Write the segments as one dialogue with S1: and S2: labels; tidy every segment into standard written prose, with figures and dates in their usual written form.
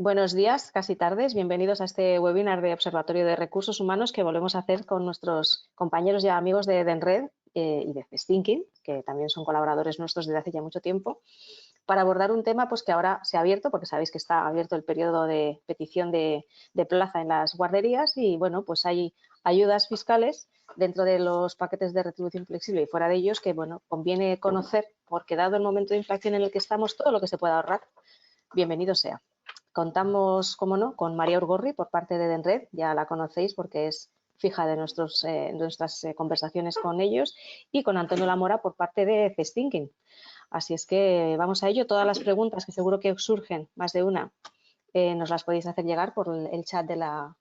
S1: Buenos días, casi tardes. Bienvenidos a este webinar de Observatorio de Recursos Humanos que volvemos a hacer con nuestros compañeros y amigos de Edenred y de Festinking, que también son colaboradores nuestros desde hace ya mucho tiempo, para abordar un tema pues, que ahora se ha abierto, porque sabéis que está abierto el periodo de petición de plaza en las guarderías y, bueno, pues hay ayudas fiscales dentro de los paquetes de retribución flexible y fuera de ellos que, bueno, conviene conocer, porque dado el momento de inflación en el que estamos, todo lo que se pueda ahorrar, bienvenido sea. Contamos, como no, con María Urgorri por parte de Edenred, ya la conocéis porque es fija de nuestras conversaciones con ellos, y con Antonio Lamora por parte de Festinking. Así es que vamos a ello. Todas las preguntas que seguro que os surgen, más de una, nos las podéis hacer llegar por el chat de la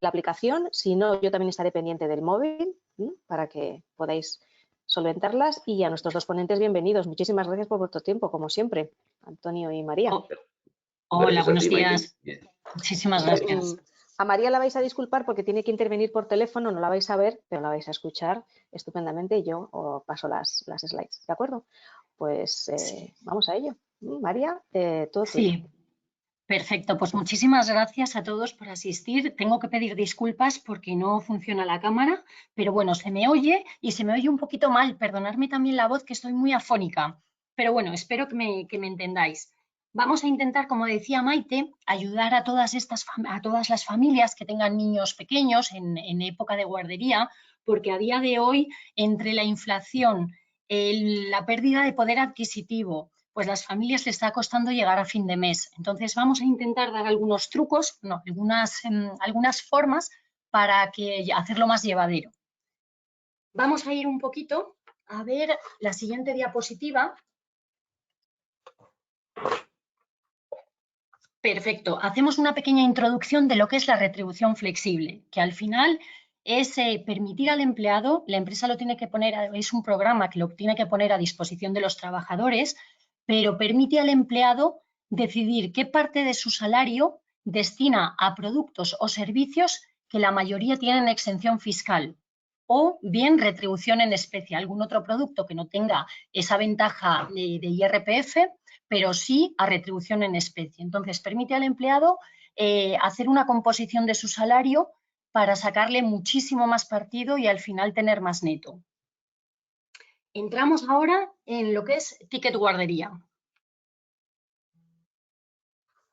S1: aplicación. Si no, yo también estaré pendiente del móvil para que podáis solventarlas. Y a nuestros dos ponentes, bienvenidos. Muchísimas gracias por vuestro tiempo, como siempre, Antonio y María.
S2: Hola, buenos días. Muchísimas gracias.
S1: A María la vais a disculpar porque tiene que intervenir por teléfono, no la vais a ver, pero la vais a escuchar estupendamente y yo os paso las slides, ¿de acuerdo? Pues vamos a ello. María, todo tuyo.
S2: Sí, perfecto. Pues muchísimas gracias a todos por asistir. Tengo que pedir disculpas porque no funciona la cámara, pero bueno, se me oye y se me oye un poquito mal. Perdonadme también la voz, que estoy muy afónica, pero bueno, espero que me entendáis. Vamos a intentar, como decía Maite, ayudar a todas las familias que tengan niños pequeños en época de guardería, porque a día de hoy, entre la inflación, la pérdida de poder adquisitivo, pues las familias les está costando llegar a fin de mes. Entonces vamos a intentar dar algunos trucos, algunas formas para hacerlo más llevadero. Vamos a ir un poquito a ver la siguiente diapositiva. Perfecto. Hacemos una pequeña introducción de lo que es la retribución flexible, que al final es permitir al empleado, la empresa lo tiene que poner, es un programa que lo tiene que poner a disposición de los trabajadores, pero permite al empleado decidir qué parte de su salario destina a productos o servicios que la mayoría tienen exención fiscal, o bien retribución en especie, algún otro producto que no tenga esa ventaja de IRPF, pero sí a retribución en especie. Entonces, permite al empleado hacer una composición de su salario para sacarle muchísimo más partido y al final tener más neto. Entramos ahora en lo que es ticket guardería.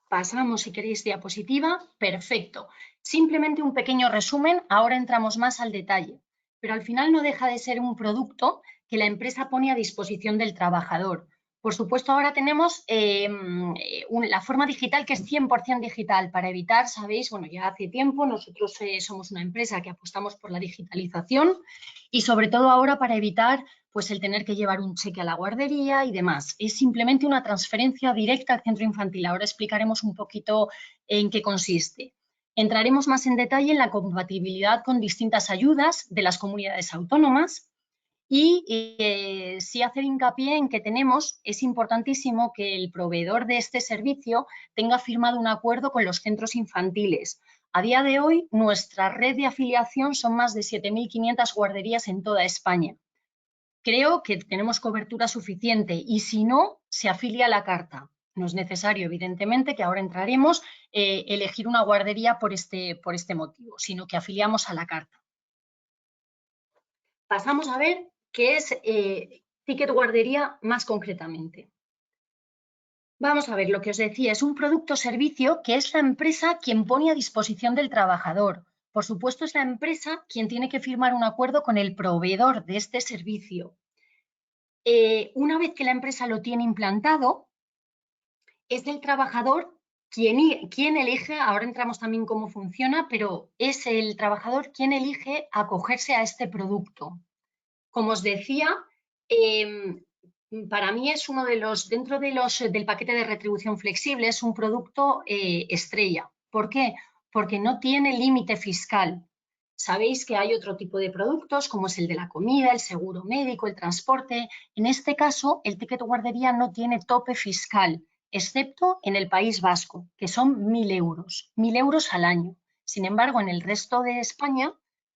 S2: Pasamos, si queréis, diapositiva. Perfecto. Simplemente un pequeño resumen, ahora entramos más al detalle, pero al final no deja de ser un producto que la empresa pone a disposición del trabajador. Por supuesto, ahora tenemos la forma digital, que es 100% digital, para evitar, sabéis, bueno, ya hace tiempo nosotros somos una empresa que apostamos por la digitalización y sobre todo ahora para evitar pues el tener que llevar un cheque a la guardería y demás. Es simplemente una transferencia directa al centro infantil. Ahora explicaremos un poquito en qué consiste. Entraremos más en detalle en la compatibilidad con distintas ayudas de las comunidades autónomas y sí hacer hincapié en que es importantísimo que el proveedor de este servicio tenga firmado un acuerdo con los centros infantiles. A día de hoy, nuestra red de afiliación son más de 7.500 guarderías en toda España. Creo que tenemos cobertura suficiente y si no, se afilia a la carta. No es necesario, evidentemente, que ahora entraremos, elegir una guardería por este motivo, sino que afiliamos a la carta. Pasamos a ver qué es ticket guardería más concretamente. Vamos a ver, lo que os decía, es un producto o servicio que es la empresa quien pone a disposición del trabajador. Por supuesto, es la empresa quien tiene que firmar un acuerdo con el proveedor de este servicio. Una vez que la empresa lo tiene implantado, es el trabajador quien elige, ahora entramos también cómo funciona, pero es el trabajador quien elige acogerse a este producto. Como os decía, para mí es uno de los, dentro del paquete de retribución flexible, es un producto estrella. ¿Por qué? Porque no tiene límite fiscal. Sabéis que hay otro tipo de productos, como es el de la comida, el seguro médico, el transporte. En este caso, el ticket guardería no tiene tope fiscal, excepto en el País Vasco, que son 1.000 euros, 1.000 euros al año. Sin embargo, en el resto de España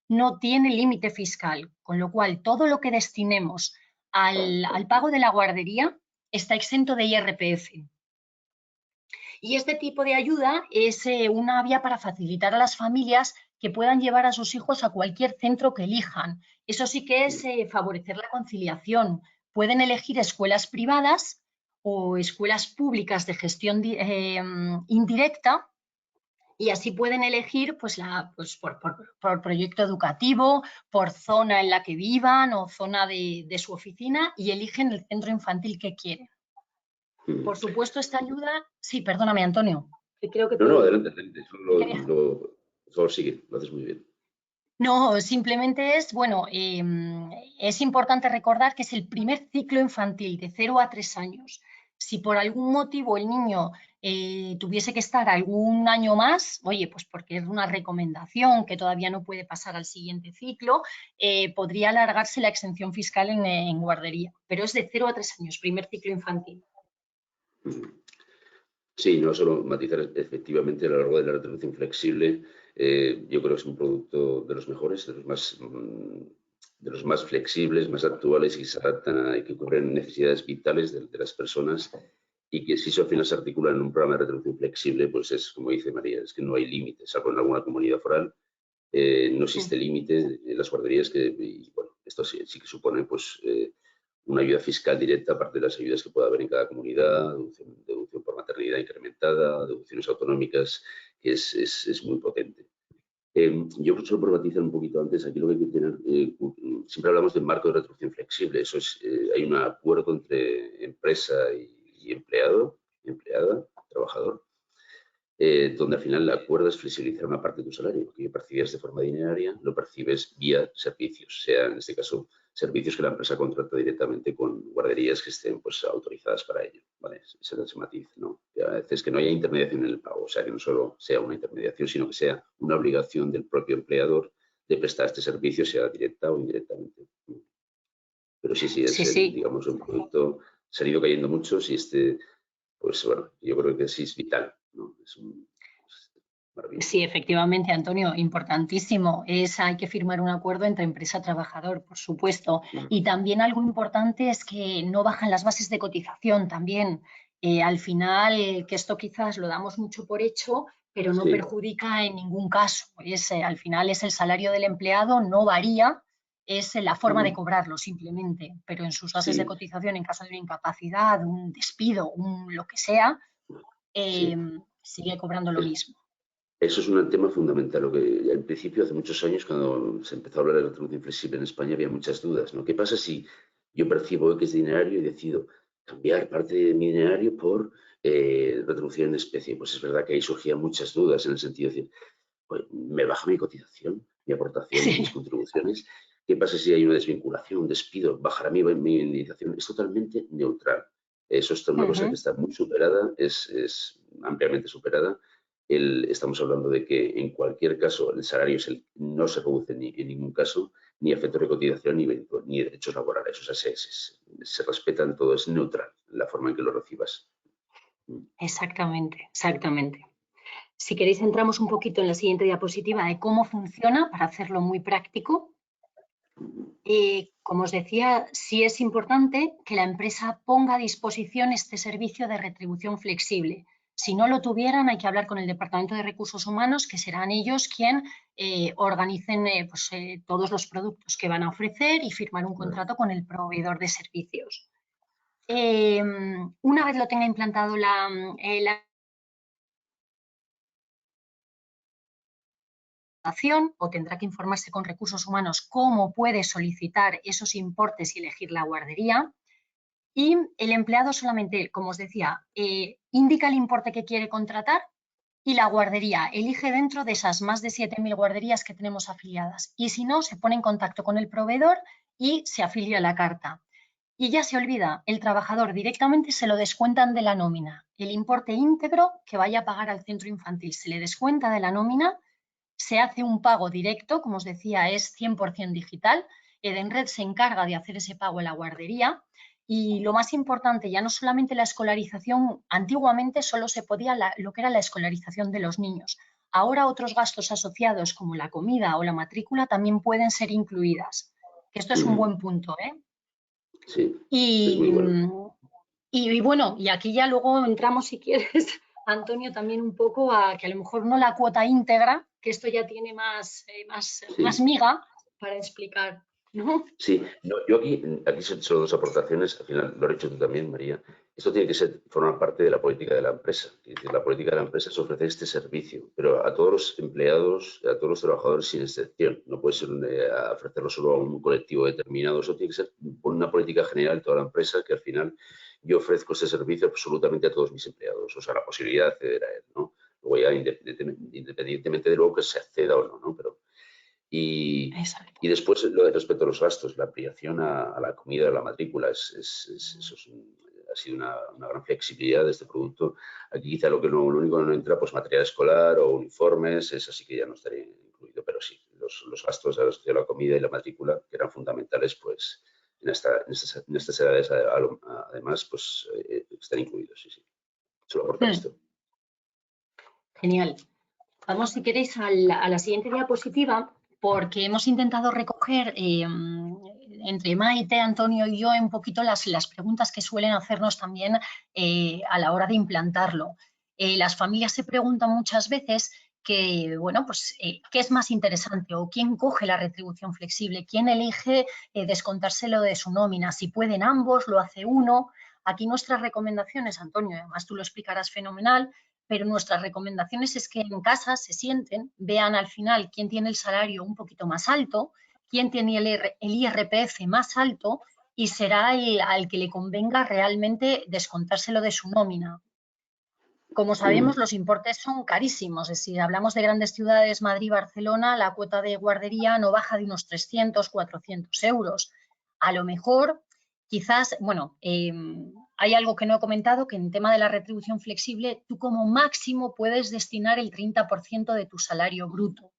S2: no tiene límite fiscal, con lo cual todo lo que destinemos al pago de la guardería está exento de IRPF. Y este tipo de ayuda es una vía para facilitar a las familias que puedan llevar a sus hijos a cualquier centro que elijan. Eso sí que es favorecer la conciliación. Pueden elegir escuelas privadas o escuelas públicas de gestión indirecta, y así pueden elegir pues, por proyecto educativo, por zona en la que vivan o zona de su oficina, y eligen el centro infantil que quieren. Por supuesto, esta ayuda... Sí, perdóname, Antonio. Que creo que
S3: No, adelante. Solo sigue, lo haces muy bien.
S2: No, simplemente es, bueno, es importante recordar que es el primer ciclo infantil de 0 a 3 años. Si por algún motivo el niño tuviese que estar algún año más, oye, pues porque es una recomendación que todavía no puede pasar al siguiente ciclo, podría alargarse la exención fiscal en guardería, pero es de 0 a 3 años, primer ciclo infantil.
S3: Sí, no solo matizar efectivamente a lo largo de la retribución flexible, yo creo que es un producto de los mejores, de los más flexibles, más actuales y que se adaptan y que cubren necesidades vitales de las personas, y que si eso al final se articula en un programa de retribución flexible, pues es como dice María, es que no hay límites, salvo en alguna comunidad foral, no existe límite en las guarderías y bueno, esto sí que supone pues una ayuda fiscal directa, aparte de las ayudas que pueda haber en cada comunidad, deducción por maternidad incrementada, deducciones autonómicas, que es muy potente. Yo solo por matizar un poquito antes, aquí lo que hay que tener, siempre hablamos de marco de retribución flexible, eso es, hay un acuerdo entre empresa y empleado, empleada, trabajador, donde al final el acuerdo es flexibilizar una parte de tu salario, que percibías de forma diaria, lo percibes vía servicios, sea en este caso servicios que la empresa contrata directamente con guarderías que estén pues, autorizadas para ello. ¿Vale? Ese es ese matiz, ¿no? Que a veces que no haya intermediación en el pago, o sea, que no solo sea una intermediación, sino que sea una obligación del propio empleador de prestar este servicio, sea directa o indirectamente. Pero sí, es, digamos, un producto, se han ido cayendo muchos y pues bueno, yo creo que sí es vital, ¿no?
S2: Sí, efectivamente, Antonio, importantísimo. Hay que firmar un acuerdo entre empresa-trabajador, por supuesto. Y también algo importante es que no bajan las bases de cotización también. Al final, que esto quizás lo damos mucho por hecho, pero no perjudica en ningún caso. Al final es el salario del empleado, no varía, es la forma de cobrarlo simplemente, pero en sus bases de cotización, en caso de una incapacidad, un despido, lo que sea, sigue cobrando lo mismo.
S3: Eso es un tema fundamental. Lo que al principio, hace muchos años, cuando se empezó a hablar de la retribución flexible en España, había muchas dudas, ¿no? ¿Qué pasa si yo percibo X dinerario y decido cambiar parte de mi dinerario por retribución en especie? Pues es verdad que ahí surgían muchas dudas en el sentido de decir, pues, ¿me baja mi cotización, mi aportación, mis contribuciones? ¿Qué pasa si hay una desvinculación, un despido? ¿Bajará mi indemnización? Es totalmente neutral. Eso es una cosa que está muy superada, es ampliamente superada. Estamos hablando de que en cualquier caso el salario no se reduce en ningún caso, ni efectos de cotización ni derechos laborales. O sea, se respetan todo, es neutral la forma en que lo recibas.
S2: Exactamente, exactamente. Si queréis entramos un poquito en la siguiente diapositiva de cómo funciona para hacerlo muy práctico. Como os decía, sí es importante que la empresa ponga a disposición este servicio de retribución flexible. Si no lo tuvieran, hay que hablar con el Departamento de Recursos Humanos, que serán ellos quien organicen todos los productos que van a ofrecer y firmar un contrato con el proveedor de servicios. Una vez lo tenga implantado la o tendrá que informarse con Recursos Humanos cómo puede solicitar esos importes y elegir la guardería. Y el empleado solamente, como os decía, indica el importe que quiere contratar y la guardería elige dentro de esas más de 7.000 guarderías que tenemos afiliadas. Y si no, se pone en contacto con el proveedor y se afilia a la carta. Y ya se olvida, el trabajador directamente se lo descuentan de la nómina. El importe íntegro que vaya a pagar al centro infantil se le descuenta de la nómina, se hace un pago directo, como os decía, es 100% digital. Edenred se encarga de hacer ese pago en la guardería. Y lo más importante, ya no solamente la escolarización, antiguamente solo se podía lo que era la escolarización de los niños. Ahora otros gastos asociados como la comida o la matrícula también pueden ser incluidas. Esto es un buen punto, ¿eh?
S3: Sí, es muy bueno.
S2: Y bueno, y aquí ya luego entramos, si quieres, Antonio, también un poco a que a lo mejor no la cuota íntegra, que esto ya tiene más
S3: Sí.
S2: miga para explicar, ¿no?
S3: Sí, no, yo aquí son solo dos aportaciones, al final lo has dicho tú también, María. Esto tiene que formar parte de la política de la empresa. Es decir, la política de la empresa es ofrecer este servicio, pero a todos los empleados, a todos los trabajadores sin excepción. No puede ser ofrecerlo solo a un colectivo determinado. Eso tiene que ser una política general de toda la empresa, que al final yo ofrezco este servicio absolutamente a todos mis empleados. O sea, la posibilidad de acceder a él, ¿no? Luego ya independientemente de luego que se acceda o no, ¿no? Pero
S2: Exacto.
S3: y después, respecto a los gastos, la ampliación a la comida de la matrícula, ha sido una gran flexibilidad de este producto. Aquí quizá lo único que no entra, pues material escolar o uniformes, es así que ya no estaría incluido, pero sí, los gastos de la comida y la matrícula, que eran fundamentales, pues en estas edades, además, pues están incluidos, sí, sí. Solo aportar esto.
S2: Genial. Vamos, si queréis, a la siguiente diapositiva, porque hemos intentado recoger entre Maite, Antonio y yo un poquito las preguntas que suelen hacernos también a la hora de implantarlo. Las familias se preguntan muchas veces que, bueno, pues, ¿qué es más interesante? ¿O quién coge la retribución flexible? ¿Quién elige descontárselo de su nómina? Si pueden ambos, lo hace uno. Aquí nuestras recomendaciones, Antonio, además tú lo explicarás fenomenal, pero nuestras recomendaciones es que en casa se sienten, vean al final quién tiene el salario un poquito más alto, quién tiene el IRPF más alto y será al que le convenga realmente descontárselo de su nómina. Como sabemos, los importes son carísimos. Es decir, hablamos de grandes ciudades, Madrid, Barcelona, la cuota de guardería no baja de unos 300, 400 euros. A lo mejor, quizás, bueno, hay algo que no he comentado, que en tema de la retribución flexible, tú como máximo puedes destinar el 30% de tu salario bruto.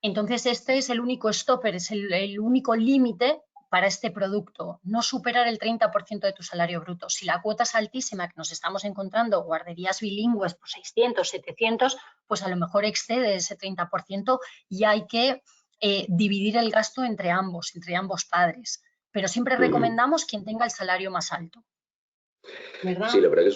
S2: Entonces, este es el único stopper, es el único límite para este producto, no superar el 30% de tu salario bruto. Si la cuota es altísima, que nos estamos encontrando guarderías bilingües por 600, 700, pues a lo mejor excede ese 30% y hay que dividir el gasto entre ambos padres. Pero siempre recomendamos quien tenga el salario más alto, ¿verdad?
S3: Sí, la verdad que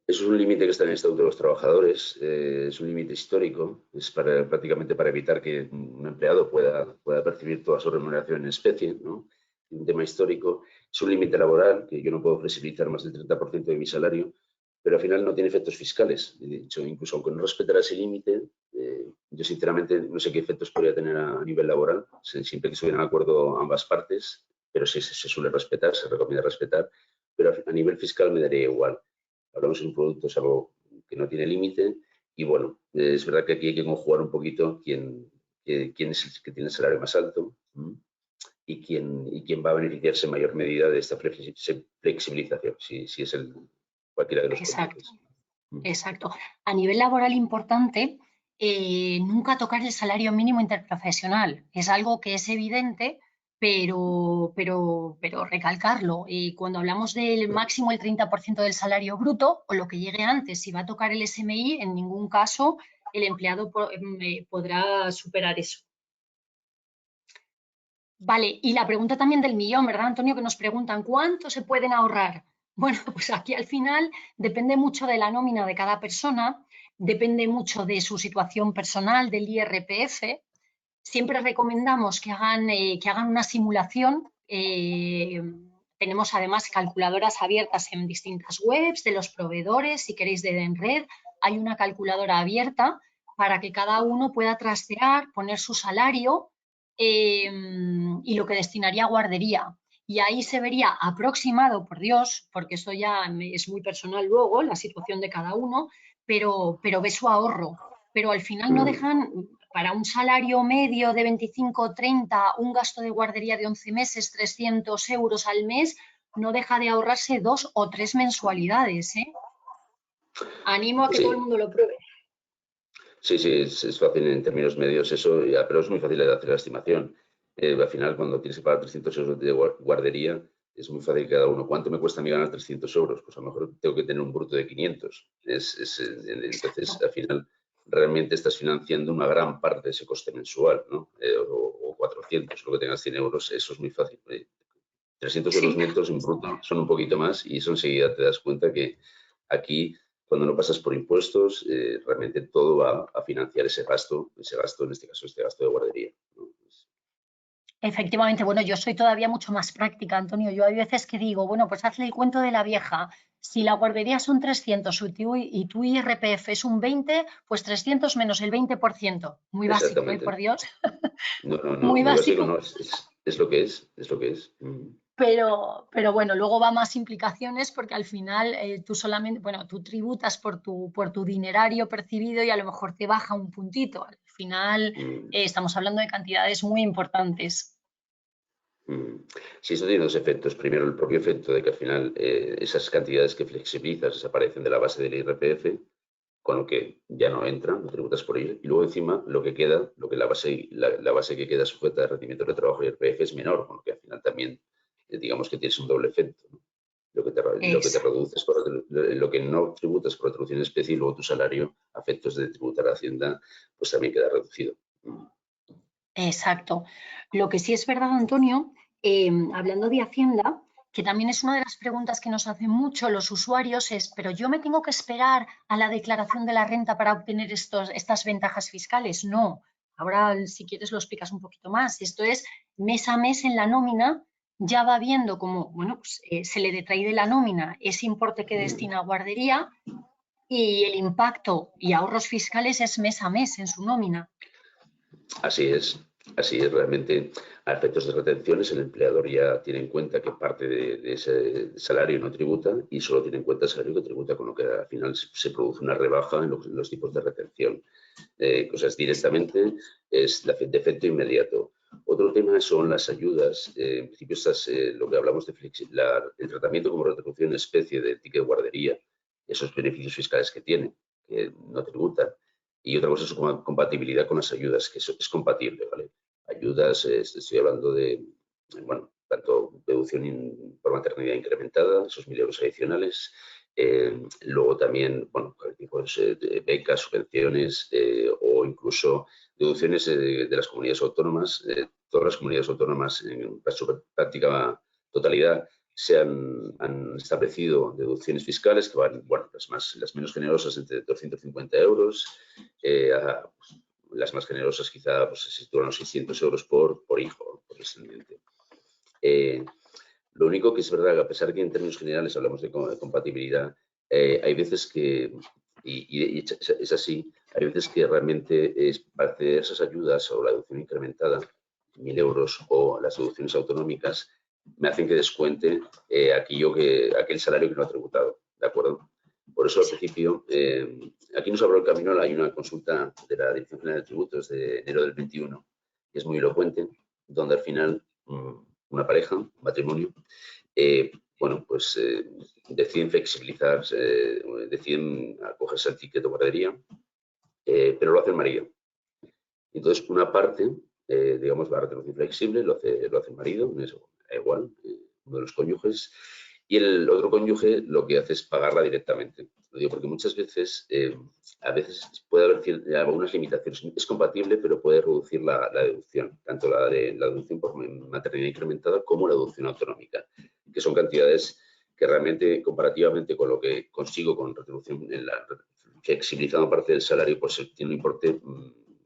S3: es un límite que está en el Estatuto de los Trabajadores, es un límite histórico, es prácticamente para evitar que un empleado pueda percibir toda su remuneración en especie, ¿no? Un tema histórico. Es un límite laboral que yo no puedo flexibilizar más del 30% de mi salario, pero al final no tiene efectos fiscales. De hecho, incluso aunque no respetara ese límite, yo sinceramente no sé qué efectos podría tener a nivel laboral, siempre que estuvieran de acuerdo ambas partes, pero sí se suele respetar, se recomienda respetar, pero a nivel fiscal me daría igual. Hablamos de un producto, es algo que no tiene límite y bueno, es verdad que aquí hay que conjugar un poquito quién es el que tiene el salario más alto y quién va a beneficiarse en mayor medida de esta flexibilización, si es cualquiera de los
S2: Exacto.
S3: cónyuges.
S2: Exacto. A nivel laboral importante, nunca tocar el salario mínimo interprofesional. Es algo que es evidente, pero recalcarlo. Cuando hablamos del máximo el 30% del salario bruto o lo que llegue antes, si va a tocar el SMI, en ningún caso el empleado podrá superar eso. Vale, y la pregunta también del millón, ¿verdad, Antonio? Que nos preguntan, ¿cuánto se pueden ahorrar? Bueno, pues aquí al final depende mucho de la nómina de cada persona, depende mucho de su situación personal, del IRPF. Siempre recomendamos que hagan una simulación. Tenemos además calculadoras abiertas en distintas webs de los proveedores. Si queréis de Edenred, hay una calculadora abierta para que cada uno pueda trastear, poner su salario y lo que destinaría a guardería. Y ahí se vería aproximado, por Dios, porque eso ya es muy personal luego, la situación de cada uno, pero ve su ahorro. Pero al final no dejan, para un salario medio de 25 30, un gasto de guardería de 11 meses, 300 euros al mes, no deja de ahorrarse 2 o 3 mensualidades. Animo a que todo el
S3: Sí,
S2: mundo lo pruebe.
S3: sí, es fácil en términos medios eso, pero es muy fácil de hacer la estimación. Al final, cuando tienes que pagar 300 euros de guardería, es muy fácil cada uno. ¿Cuánto me cuesta a mí ganar 300 euros? Pues a lo mejor tengo que tener un bruto de 500. Entonces, al final, realmente estás financiando una gran parte de ese coste mensual, ¿no? O 400, lo que tengas 100 euros, eso es muy fácil. 300 euros
S2: Sí,
S3: netos en bruto son un poquito más y eso enseguida te das cuenta que aquí cuando no pasas por impuestos, realmente todo va a financiar ese gasto, en este caso, este gasto de guardería, ¿no?
S2: Efectivamente, bueno, yo soy todavía mucho más práctica, Antonio. Yo hay veces que digo, bueno, pues hazle el cuento de la vieja. Si la guardería son 300 y tu IRPF es un 20, pues 300 menos el 20%. Muy básico, ¿eh? Por
S3: Exactamente.
S2: Dios.
S3: No, no, no,
S2: Muy
S3: muy básico
S2: básico.
S3: no, es lo que es, es lo que es.
S2: Pero bueno, luego va más implicaciones porque al final tú solamente, bueno, tú tributas por tu dinerario percibido y a lo mejor te baja un puntito. Al final
S3: Mm.
S2: estamos hablando de cantidades muy importantes.
S3: Sí, eso tiene dos efectos. Primero, el propio efecto de que al final esas cantidades que flexibilizas desaparecen de la base del IRPF, con lo que ya no entran, no tributas por ello. Y luego encima lo que queda, lo que la base que queda sujeta de rendimiento de trabajo y IRPF es menor, con lo que al final también digamos que tienes un doble efecto, ¿no? Lo que te
S2: Exacto.
S3: reduces lo que no tributas por retribución en especie y luego tu salario a efectos de tributar a Hacienda, pues también queda reducido.
S2: Exacto. Lo que sí es verdad, Antonio, hablando de Hacienda, que también es una de las preguntas que nos hacen mucho los usuarios, es, pero yo me tengo que esperar a la declaración de la renta para obtener estas ventajas fiscales. No. Ahora, si quieres, lo explicas un poquito más. Esto es mes a mes en la nómina, ya va viendo cómo, bueno, pues, se le detrae de la nómina ese importe que
S3: Mm.
S2: destina a guardería y el impacto y ahorros fiscales es mes a mes en su nómina.
S3: Así es, así es. Realmente, a efectos de retenciones, el empleador ya tiene en cuenta que parte de ese salario no tributa y solo tiene en cuenta el salario que tributa, con lo que al final se produce una rebaja en los tipos de retención. Cosas directamente, es de efecto inmediato. Otro tema son las ayudas. En principio, lo que hablamos de el tratamiento como retribución en especie del ticket de guardería, esos beneficios fiscales que tiene, que no tributan. Y otra cosa es su compatibilidad con las ayudas, que eso es compatible, ¿vale? Ayudas, estoy hablando de, bueno, tanto deducción por maternidad incrementada, esos 1.000 euros adicionales, luego también, bueno, tipos de becas, subvenciones o incluso deducciones de las comunidades autónomas. Todas las comunidades autónomas, en su práctica totalidad, han establecido deducciones fiscales que van, bueno, las menos generosas entre 250 euros, pues, las más generosas quizá pues, se sitúan a los 600 euros por hijo, por descendiente. Lo único que es verdad que a pesar que en términos generales hablamos de compatibilidad, hay veces que, y es así, hay veces que realmente para acceder a esas ayudas o la deducción incrementada, 1.000 euros o las deducciones autonómicas, me hacen que descuente aquel salario que no ha tributado, ¿de acuerdo? Por eso al principio, aquí nos abrió el camino, hay una consulta de la Dirección General de Tributos de enero del 21, que es muy elocuente, donde al final una pareja, un matrimonio, bueno, pues deciden flexibilizar, deciden acogerse al ticket de guardería, pero lo hace el marido. Entonces, una parte, digamos, la retribución flexible lo hace el marido, eso, da igual, uno de los cónyuges, y el otro cónyuge lo que hace es pagarla directamente. Lo digo porque muchas veces, a veces puede haber algunas limitaciones. Es compatible, pero puede reducir la deducción, tanto la deducción por maternidad incrementada como la deducción autonómica, que son cantidades que realmente, comparativamente con lo que consigo con retribución en la flexibilizando parte del salario, pues tiene un importe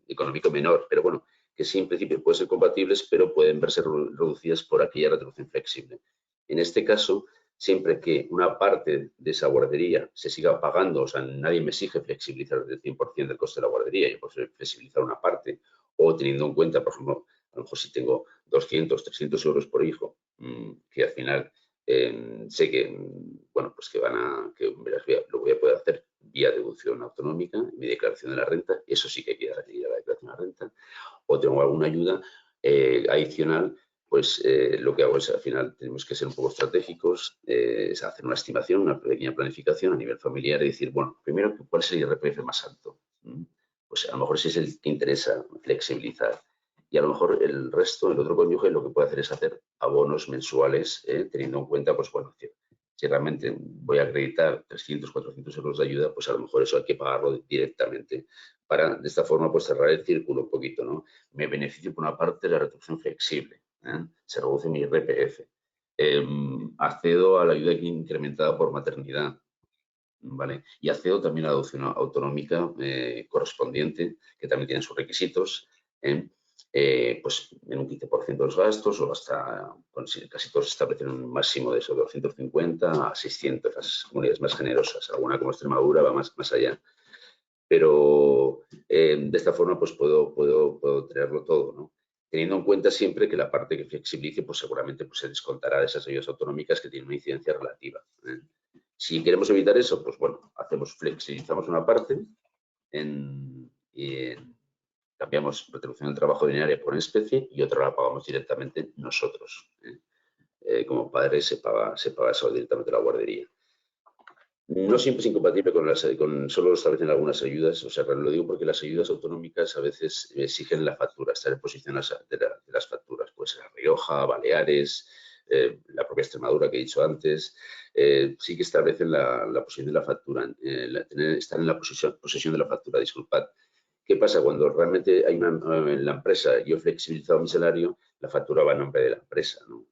S3: económico menor, pero bueno, que sí en principio pueden ser compatibles, pero pueden verse reducidas por aquella retribución flexible. En este caso, siempre que una parte de esa guardería se siga pagando, o sea, nadie me exige flexibilizar el 100% del coste de la guardería, yo puedo flexibilizar una parte, o teniendo en cuenta, por ejemplo, a lo mejor si tengo 200, 300 euros por hijo, que al final sé que, bueno, pues que lo voy a poder hacer vía deducción autonómica, mi declaración de la renta, eso sí que hay que ir a la declaración de la renta, o tengo alguna ayuda adicional, pues lo que hago es al final tenemos que ser un poco estratégicos, es hacer una estimación, una pequeña planificación a nivel familiar y decir, bueno, primero, ¿cuál es el IRPF más alto? Pues a lo mejor si es el que interesa flexibilizar. Y a lo mejor el resto, el otro cónyuge, lo que puede hacer es hacer abonos mensuales, teniendo en cuenta, pues bueno, si realmente voy a acreditar 300, 400 euros de ayuda, pues a lo mejor eso hay que pagarlo directamente para, de esta forma, pues cerrar el círculo un poquito, ¿no? Me beneficio por una parte de la retribución flexible, se reduce mi IRPF, accedo a la ayuda incrementada por maternidad, ¿vale? Y accedo también a la deducción autonómica correspondiente, que también tiene sus requisitos, pues en un 15% de los gastos o hasta, casi todos establecen un máximo de eso, 250 a 600, las comunidades más generosas, alguna como Extremadura va más allá. Pero de esta forma pues puedo tenerlo todo, ¿no? Teniendo en cuenta siempre que la parte que flexibilice pues seguramente pues, se descontará de esas ayudas autonómicas que tienen una incidencia relativa. Si queremos evitar eso, pues bueno, flexibilizamos una parte cambiamos retribución del trabajo ordinaria por especie y otra la pagamos directamente nosotros. Como padre se paga eso directamente a la guardería. No siempre es incompatible solo lo establecen algunas ayudas, o sea, lo digo porque las ayudas autonómicas a veces exigen la factura, estar en posición de las facturas, pues La Rioja, Baleares, la propia Extremadura que he dicho antes, sí que establecen la posición de la factura, estar en la posesión de la factura, disculpad. ¿Qué pasa? Cuando realmente hay en la empresa, yo he flexibilizado mi salario, la factura va a nombre de la empresa, ¿no?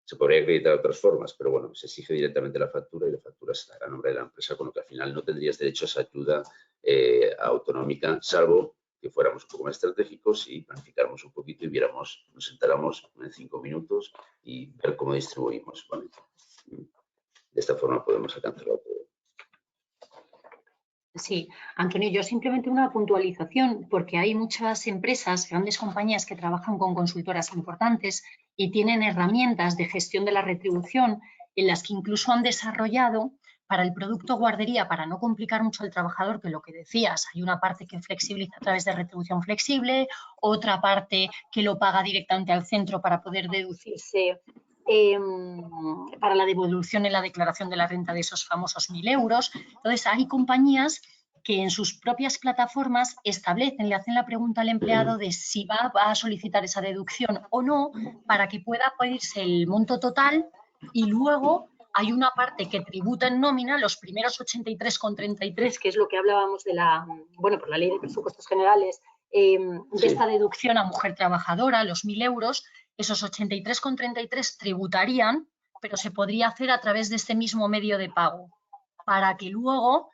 S3: Se podría acreditar de otras formas, pero bueno, se exige directamente la factura y la factura estará a nombre de la empresa, con lo que al final no tendrías derecho a esa ayuda autonómica, salvo que fuéramos un poco más estratégicos y planificáramos un poquito y nos sentáramos en 5 minutos y ver cómo distribuimos, ¿vale? De esta forma podemos alcanzarlo todo.
S2: Sí, Antonio, yo simplemente una puntualización, porque hay muchas empresas, grandes compañías que trabajan con consultoras importantes y tienen herramientas de gestión de la retribución en las que incluso han desarrollado para el producto guardería, para no complicar mucho al trabajador, que lo que decías, hay una parte que flexibiliza a través de retribución flexible, otra parte que lo paga directamente al centro para poder deducirse para la devolución en la declaración de la renta de esos famosos 1.000 euros. Entonces, hay compañías que en sus propias plataformas establecen, le hacen la pregunta al empleado de si va a solicitar esa deducción o no, para que pueda pedirse el monto total y luego hay una parte que tributa en nómina, los primeros 83,33, que es lo que hablábamos de por la Ley de Presupuestos Generales, de esta deducción a mujer trabajadora, los 1.000 euros, esos 83,33 tributarían, pero se podría hacer a través de este mismo medio de pago, para que luego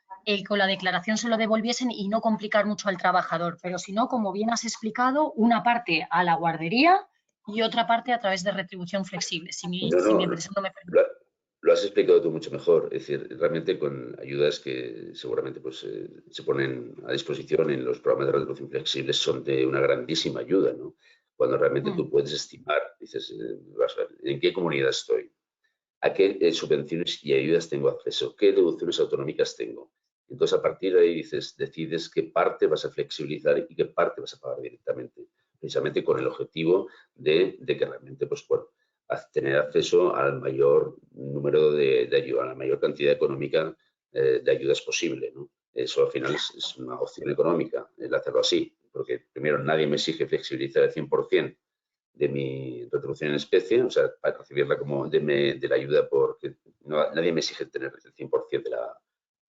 S2: con la declaración se lo devolviesen y no complicar mucho al trabajador. Pero si no, como bien has explicado, una parte a la guardería y otra parte a través de retribución flexible, si mi empresa no me permite.
S3: Lo has explicado tú mucho mejor, es decir, realmente con ayudas que seguramente pues, se ponen a disposición en los programas de retribución flexible son de una grandísima ayuda, ¿no? Cuando realmente tú puedes estimar, dices, vas a ver, ¿en qué comunidad estoy? ¿A qué subvenciones y ayudas tengo acceso? ¿Qué deducciones autonómicas tengo? Entonces, a partir de ahí decides qué parte vas a flexibilizar y qué parte vas a pagar directamente, precisamente con el objetivo de que realmente, pues bueno, tener acceso al mayor número de ayuda, a la mayor cantidad económica de ayudas posible, ¿no? Eso al final es una opción económica, el hacerlo así, porque primero nadie me exige flexibilizar el 100% de mi retribución en especie, o sea, para recibirla como de la ayuda, porque nadie me exige tener el 100%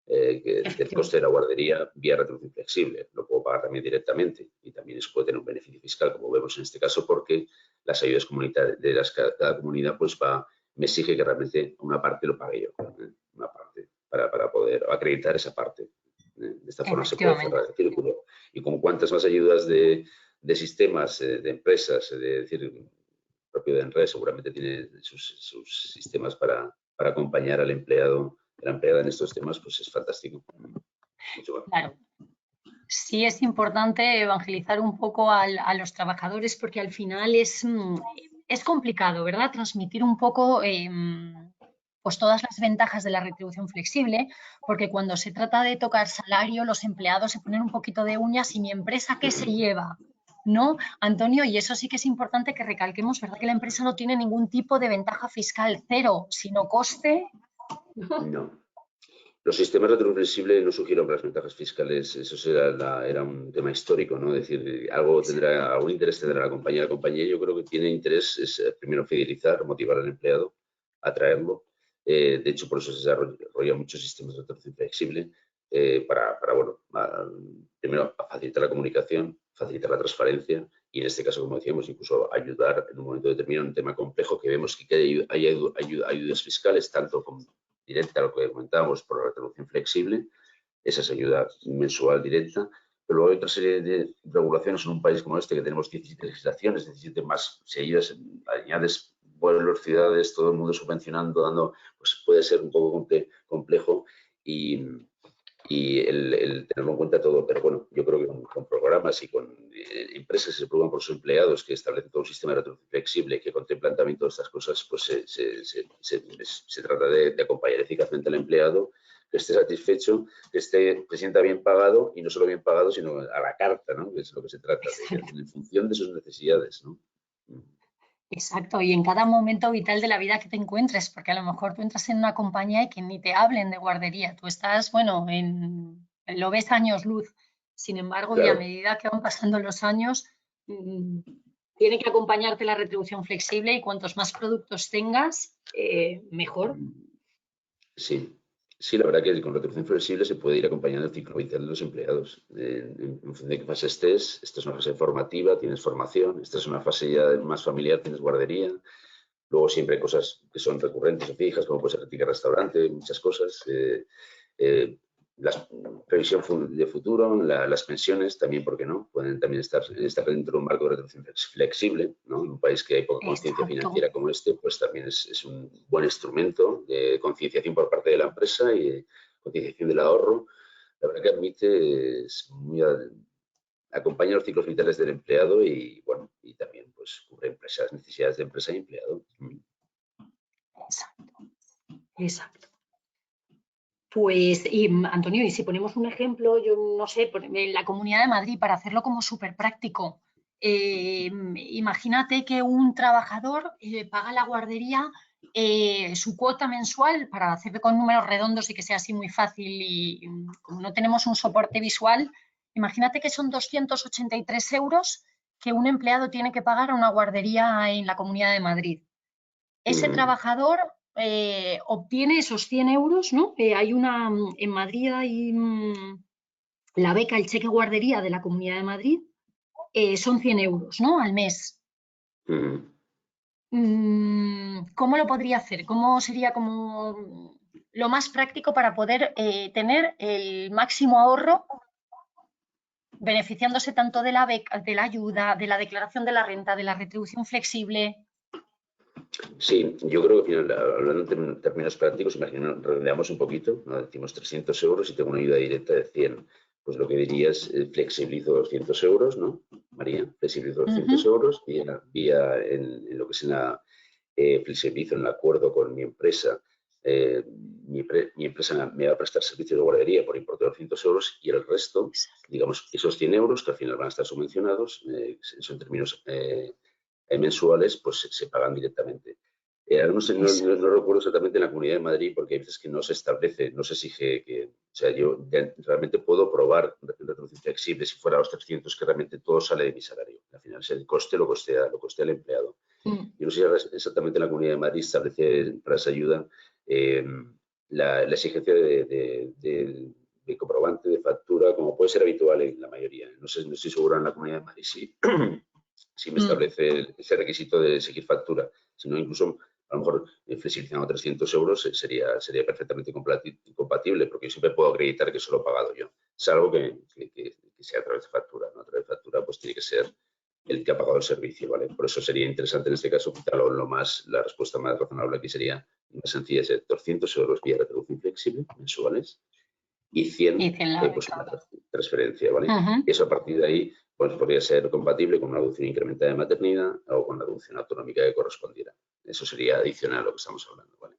S3: del coste de la guardería vía retribución flexible. Lo puedo pagar también directamente y también eso puede tener un beneficio fiscal, como vemos en este caso, porque las ayudas comunitarias de cada comunidad pues me exige que realmente una parte lo pague yo, una parte, para poder acreditar esa parte. De esta forma se puede cerrar el círculo. Y con cuantas más ayudas de sistemas, de empresas, de decir, propio de Enred seguramente tiene sus sistemas para acompañar al empleado, a la empleada en estos temas, pues es fantástico. Mucho más.
S2: Claro. Sí es importante evangelizar un poco a los trabajadores porque al final es complicado, ¿verdad? Transmitir un poco pues todas las ventajas de la retribución flexible, porque cuando se trata de tocar salario, los empleados se ponen un poquito de uñas y mi empresa, ¿qué se lleva? ¿No, Antonio? Y eso sí que es importante que recalquemos, ¿verdad? Que la empresa no tiene ningún tipo de ventaja fiscal cero, sino coste.
S3: No. Los sistemas de retribución flexible no surgieron para las ventajas fiscales, eso era un tema histórico, ¿no? Es decir, algún interés tendrá la compañía. La compañía yo creo que tiene interés, es primero fidelizar, motivar al empleado, atraerlo. De hecho, por eso se desarrollan muchos sistemas de retribución flexible primero facilitar la comunicación, facilitar la transparencia y en este caso, como decíamos, incluso ayudar en un momento determinado en un tema complejo que vemos que hay ayudas fiscales tanto con directa, lo que comentábamos, por la retribución flexible, esa es ayuda mensual directa. Pero luego hay otra serie de regulaciones en un país como este, que tenemos 17 legislaciones, 17 más seguidas, añades pueblos, ciudades, todo el mundo subvencionando, dando, pues puede ser un poco complejo y el tenerlo en cuenta todo. Pero bueno, yo creo que con programas y con empresas que se preocupan por sus empleados, que establecen todo un sistema de retribución flexible, que contemplan también todas estas cosas, pues se trata de acompañar eficazmente al empleado, que esté satisfecho, que se sienta bien pagado, y no solo bien pagado, sino a la carta, ¿no? Que es lo que se trata, en función de sus necesidades, ¿no?
S2: Exacto, y en cada momento vital de la vida que te encuentres, porque a lo mejor tú entras en una compañía y que ni te hablen de guardería, tú estás, bueno, lo ves años luz, sin embargo, y a
S3: Claro.
S2: medida que van pasando los años, tiene que acompañarte la retribución flexible y cuantos más productos tengas, mejor.
S3: Sí. Sí, la verdad que con retribución flexible se puede ir acompañando el ciclo vital de los empleados. En función de qué fase estés, esta es una fase formativa, tienes formación, esta es una fase ya más familiar, tienes guardería. Luego siempre hay cosas que son recurrentes o fijas, como puede ser el ticket restaurante, muchas cosas. La previsión de futuro, las pensiones también, ¿por qué no? Pueden también estar dentro de un marco de retribución flexible, ¿no? En un país que hay poca conciencia
S2: Exacto.
S3: financiera como este, pues también es un buen instrumento de concienciación por parte de la empresa y de concienciación del ahorro. La verdad que admite, es muy acompaña los ciclos vitales del empleado y, bueno, y también pues cubre las necesidades de empresa y empleado.
S2: Exacto. Exacto. Pues, Antonio, y si ponemos un ejemplo, yo no sé, en la Comunidad de Madrid, para hacerlo como súper práctico, imagínate que un trabajador paga la guardería su cuota mensual, para hacer con números redondos y que sea así muy fácil, y como no tenemos un soporte visual, imagínate que son 283 euros que un empleado tiene que pagar a una guardería en la Comunidad de Madrid. Ese trabajador obtiene esos 100 euros, ¿no? En Madrid hay la beca, el cheque guardería de la Comunidad de Madrid, son 100 euros, ¿no? Al mes. ¿Cómo lo podría hacer? ¿Cómo sería como lo más práctico para poder tener el máximo ahorro, beneficiándose tanto de la beca, de la ayuda, de la declaración de la renta, de la retribución flexible?
S3: Sí, yo creo que hablando en términos prácticos, imaginemos, redondeamos un poquito, ¿no? Decimos 300 euros y tengo una ayuda directa de 100. Pues lo que diría es flexibilizo 200 euros, ¿no, María? Flexibilizo 200 euros vía en lo que es flexibilizo en el acuerdo con mi empresa. Mi empresa me va a prestar servicios de guardería por importe de 200 euros y el resto, digamos, esos 100 euros que al final van a estar subvencionados, eso en términos mensuales, pues se pagan directamente. No recuerdo exactamente en la Comunidad de Madrid porque hay veces que no se establece, no se exige que, o sea, yo realmente puedo probar retribución flexible si fuera a los 300, que realmente todo sale de mi salario. Al final, el coste lo costea el empleado. Yo no sé si exactamente en la Comunidad de Madrid establece para esa ayuda la exigencia de comprobante de factura, como puede ser habitual en la mayoría. No estoy seguro en la Comunidad de Madrid si me establece ese requisito de seguir factura, sino incluso a lo mejor flexibilizando 300 euros sería perfectamente compatible, porque yo siempre puedo acreditar que eso lo he pagado yo, salvo que sea a través de factura, ¿no? A través de factura pues tiene que ser el que ha pagado el servicio, ¿vale? Por eso sería interesante en este caso, la respuesta más razonable aquí sería más sencilla, es 200 euros vía retribución flexible mensuales y 100 pues una transferencia, ¿vale? Eso a partir de ahí pues podría ser compatible con una deducción incrementada de maternidad o con la deducción autonómica que correspondiera. Eso sería adicional a lo que estamos hablando, ¿vale?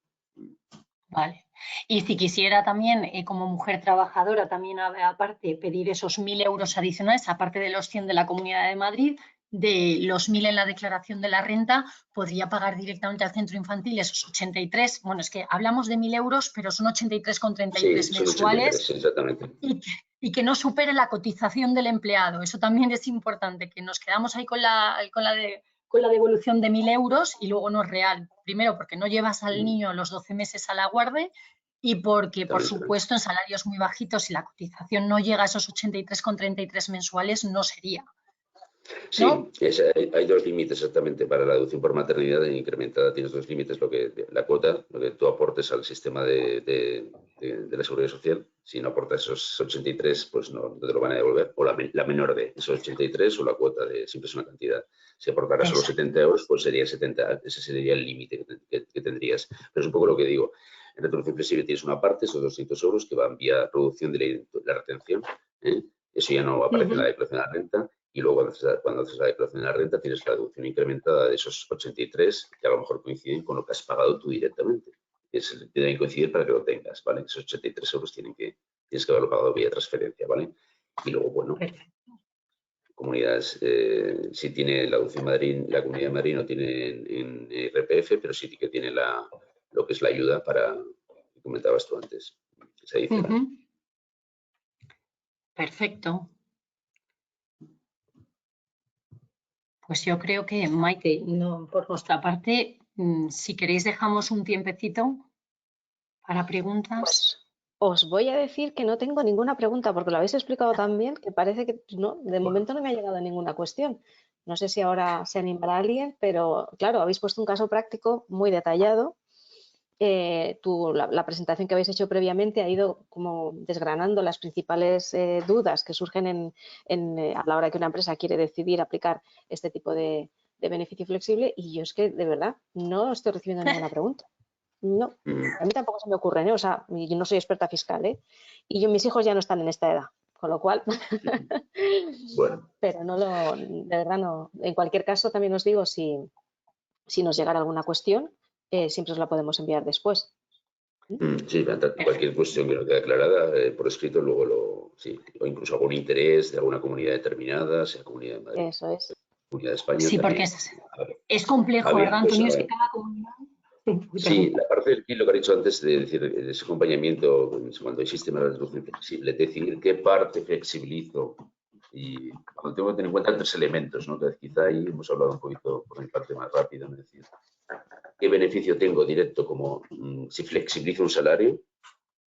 S2: Vale. Y si quisiera también, como mujer trabajadora, también aparte pedir esos 1.000 euros adicionales, aparte de los 100 de la Comunidad de Madrid, de los 1.000 en la declaración de la renta, podría pagar directamente al centro infantil esos 83. Bueno, es que hablamos de 1.000 euros, pero son 83,33 mensuales.
S3: 83, exactamente.
S2: Y que no supere la cotización del empleado. Eso también es importante, que nos quedamos ahí con la devolución de 1.000 euros y luego no es real. Primero, porque no llevas al niño los 12 meses a la guardia y porque, por supuesto, en salarios muy bajitos, si la cotización no llega a esos 83,33 mensuales, no sería.
S3: Sí,
S2: ¿no?
S3: hay dos límites exactamente para la deducción por maternidad incrementada. Tienes dos límites, la cuota, lo que tú aportes al sistema de la seguridad social. Si no aportas esos 83, pues no te lo van a devolver. O la menor de esos 83 o la cuota de siempre es una cantidad. Si aportaras solo
S2: Exacto.
S3: 70 euros, pues sería 70. Ese sería el límite que tendrías. Pero es un poco lo que digo. En retribución flexible tienes una parte, esos 200 euros, que van vía producción de la retención. ¿Eh? Eso ya no aparece en la declaración de la renta. Y luego cuando haces la declaración de la renta tienes la deducción incrementada de esos 83 que a lo mejor coinciden con lo que has pagado tú directamente. Tienen que coincidir para que lo tengas, ¿vale? Esos 83 euros tienes que haberlo pagado vía transferencia, ¿vale? Y luego, bueno, comunidades, sí tiene la deducción Madrid, la Comunidad de Madrid no tiene en IRPF, pero sí que tiene lo que es la ayuda para, que comentabas tú antes, es adicional.
S2: Perfecto. Pues yo creo que, Maite, por nuestra parte, si queréis dejamos un tiempecito para preguntas.
S1: Pues os voy a decir que no tengo ninguna pregunta porque lo habéis explicado tan bien que parece que no, de momento no me ha llegado ninguna cuestión. No sé si ahora se animará alguien, pero claro, habéis puesto un caso práctico muy detallado. La presentación que habéis hecho previamente ha ido como desgranando las principales dudas que surgen a la hora de que una empresa quiere decidir aplicar este tipo de beneficio flexible y yo es que de verdad no estoy recibiendo ninguna pregunta. No, a mí tampoco se me ocurre, ¿eh? O sea, yo no soy experta fiscal, ¿eh? Y mis hijos ya no están en esta edad, con lo cual,
S3: Bueno.
S1: pero de verdad no. En cualquier caso, también os digo, si nos llegara alguna cuestión, siempre os la podemos enviar después.
S3: Sí, cualquier cuestión que no quede aclarada por escrito, luego sí, o incluso algún interés de alguna comunidad determinada, sea Comunidad de Madrid,
S1: Eso es.
S3: Comunidad de España,
S2: Sí, porque
S3: también.
S2: es complejo, ¿verdad,
S3: Abiertos
S2: Antonio? Es
S3: a,
S2: que cada comunidad...
S3: sí, la parte del PIB, lo que ha dicho antes, de decir, de ese acompañamiento, cuando hay sistemas de resolución flexible, decidir qué parte flexibilizo. Y cuando tengo que tener en cuenta tres elementos, ¿no? Que quizá ahí hemos hablado un poquito por mi parte más rápido, es decir, qué beneficio tengo directo, como si flexibilizo un salario,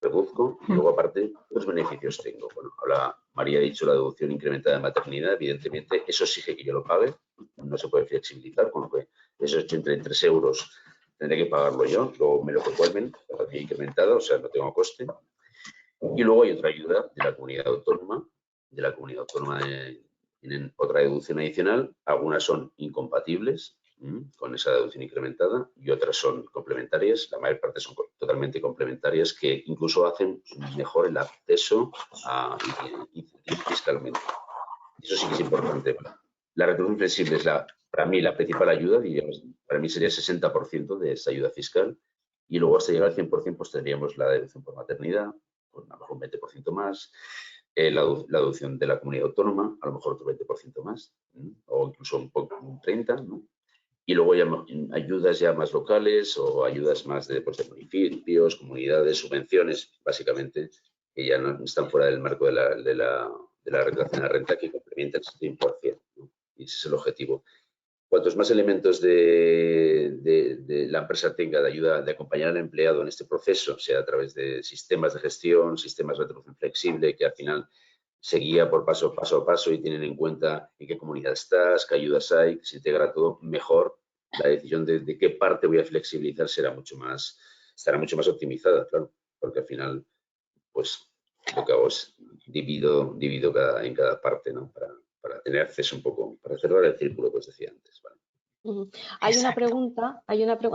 S3: reduzco, y luego aparte, ¿qué beneficios tengo? Bueno, ahora María ha dicho la deducción incrementada de maternidad, evidentemente eso exige que yo lo pague, no se puede flexibilizar, con lo que esos 83 euros tendré que pagarlo yo, luego me lo devuelven, la partida incrementada, o sea, no tengo coste. Y luego hay otra ayuda de la comunidad autónoma, tienen otra deducción adicional, algunas son incompatibles con esa deducción incrementada y otras son complementarias, la mayor parte son totalmente complementarias que incluso hacen mejor el acceso a incentivar fiscalmente. Eso sí que es importante. La retribución flexible es para mí la principal ayuda, digamos, para mí sería el 60% de esa ayuda fiscal y luego hasta llegar al 100% pues tendríamos la deducción por maternidad, pues a lo mejor un 20% más, la deducción de la comunidad autónoma, a lo mejor otro 20% más, o incluso un 30%, ¿no? Y luego ya ayudas ya más locales o ayudas más de municipios, comunidades, subvenciones, básicamente, que ya no están fuera del marco de la reclamación de la renta, que complementan el 100%, ¿no? Y ese es el objetivo. Cuantos más elementos de la empresa tenga de ayuda, de acompañar al empleado en este proceso, sea a través de sistemas de gestión, sistemas de retribución flexible, que al final se guía por paso a paso y tienen en cuenta en qué comunidad estás, qué ayudas hay, que se integra todo mejor, la decisión de qué parte voy a flexibilizar estará mucho más optimizada, claro, porque al final, pues, lo que hago es divido en cada parte, ¿no? Para tener acceso un poco, para cerrar el círculo que os decía antes, ¿vale?
S2: Exacto.